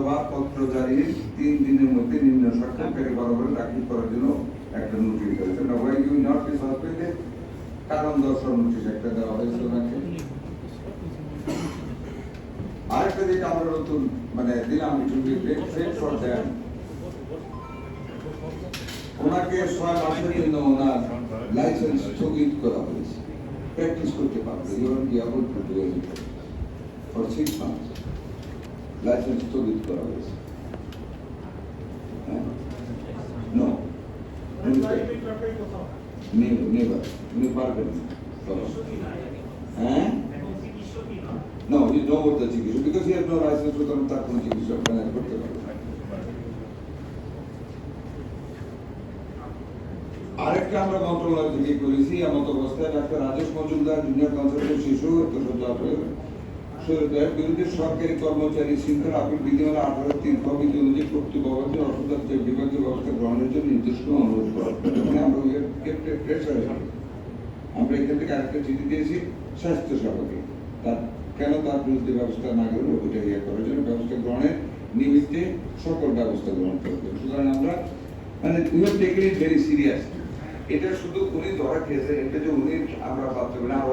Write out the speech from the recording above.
জবাবপত্র জারির 3 দিনের মধ্যে নিম্ন স্বাক্ষরকারী বরাবর দাখিল করার জন্য একটা নোটিশ দিয়েছে। না why you not be suspended, কারণ দর্শন নোটিশ একটা দেওয়া হয়েছে ওনাকে। আরেকটা যেটা আমরা নতুন মানে দিলাম ফর দ্যাম, ওনাকে 6 মাসের জন্য ওনার লাইসেন্স স্থগিত করা হয়েছে, প্র্যাকটিস করতে পারবে। You are be able to do it for 6 months, licence স্থগিত করা হয়েছে। নো নেভার, উনি পারবেন না। হ্যাঁ, no, you know what the চিকিৎসা, because he has no license, সুতরাং তার কোনো চিকিৎসা প্ল্যান করতে পারবে না। আরেকটা আমরা মন্ত্রণালয় থেকে করেছি, এমত অবস্থায় doctor Rajesh Majumdar junior consultant শিশু শরীরের বিরুদ্ধে সরকারি কর্মচারী শৃঙ্খলা আপিল বিধিমালা 18(3) বিধি অনুযায়ী কর্তৃপক্ষের অসুবিধা বিভাগীয় ব্যবস্থা গ্রহণের জন্য নির্দেশ অনুরোধ করা। আমরা এখান থেকে আরেকটা চিঠি দিয়েছি স্বাস্থ্য সেবাকে, তার কেন তার বিরুদ্ধে ব্যবস্থা না করবে ওইটা ইয়ে করার জন্য ব্যবস্থা গ্রহণের নিমিত্তে সকল ব্যবস্থা গ্রহণ করবে। সুতরাং আমরা মানে we have taken it very serious. এটা শুধু উনি ধরা খেয়েছে, এটা যে উনি আমরা ভাবতে পারি না